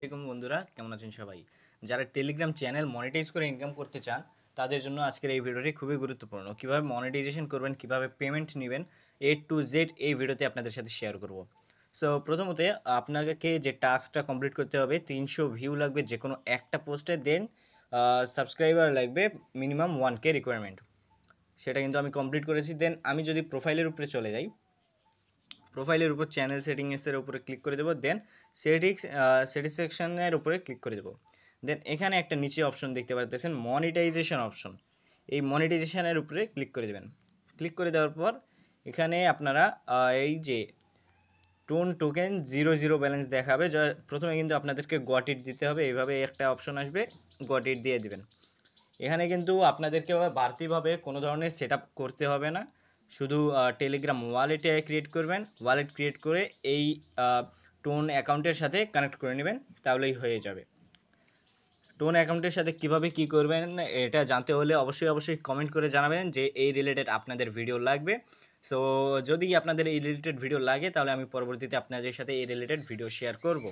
আসসালামু বন্ধুরা, কেমন আছেন সবাই? যারা টেলিগ্রাম চ্যানেল মনিটাইজ করে ইনকাম করতে চান তাদের জন্য আজকের এই ভিডিওটি খুবই গুরুত্বপূর্ণ। কিভাবে মনিটাইজেশন করবেন, কিভাবে পেমেন্ট নেবেন, A to Z এই ভিডিওতে আপনাদের সাথে শেয়ার করব। সো প্রথমত আপনাকে যে টাস্কটা কমপ্লিট করতে হবে, 300 ভিউ লাগবে যে কোনো একটা পোস্টে, দেন সাবস্ক্রাইবার লাগবে মিনিমাম 1K রিকোয়ারমেন্ট। সেটা কিন্তু আমি কমপ্লিট করেছি। দেন আমি যদি প্রোফাইলের উপরে চলে যাই, প্রোফাইলের উপর চ্যানেল সেটিংসের উপরে ক্লিক করে দেবো, দেন স্যাটিসফ্যাকশনের উপরে ক্লিক করে দেবো। দেন এখানে একটা নিচে অপশন দেখতে পাচ্ছেন মনিটাইজেশন অপশন, এই মনিটাইজেশনের উপরে ক্লিক করে দেবেন। ক্লিক করে দেওয়ার পর এখানে আপনারা এই যে টোকেন 0 ব্যালেন্স দেখাবে, প্রথমে কিন্তু আপনাদেরকে গট ইট দিতে হবে। এইভাবে একটা অপশন আসবে, গট ইট দিয়ে দিবেন। এখানে কিন্তু আপনাদেরকে বাড়তিভাবে কোনো ধরনের সেট করতে হবে না, শুধু টেলিগ্রাম ওয়ালেটে ক্রিয়েট করবেন। ওয়ালেট ক্রিয়েট করে এই টোন অ্যাকাউন্টের সাথে কানেক্ট করে নেবেন, তাহলেই হয়ে যাবে। টোন অ্যাকাউন্টের সাথে কিভাবে কি করবেন এটা জানতে হলে অবশ্যই কমেন্ট করে জানাবেন যে এই রিলেটেড আপনাদের ভিডিও লাগবে। সো যদি আপনাদের এই রিলেটেড ভিডিও লাগে তাহলে আমি পরবর্তীতে আপনাদের সাথে এই রিলেটেড ভিডিও শেয়ার করব।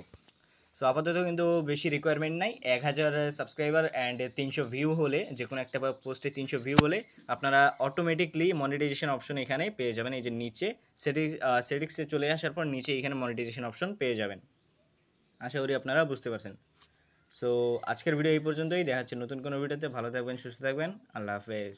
সো আপাতত কিন্তু বেশি রিকোয়ারমেন্ট নাই, 1000 সাবস্ক্রাইবার অ্যান্ড 300 ভিউ হলে, যে কোনো একটা পোস্টে 300 ভিউ হলে আপনারা অটোমেটিকলি মনিটাইজেশন অপশন এখানে পেয়ে যাবেন। এই যে নিচে সেটিংসে চলে আসার পর নিচে এখানে মনিটাইজেশন অপশন পেয়ে যাবেন। আশা করি আপনারা বুঝতে পারছেন। সো আজকের ভিডিও এই পর্যন্তই, দেখা হচ্ছে নতুন কোনো ভিডিওতে। ভালো থাকবেন, সুস্থ থাকবেন, আল্লাহ হাফেজ।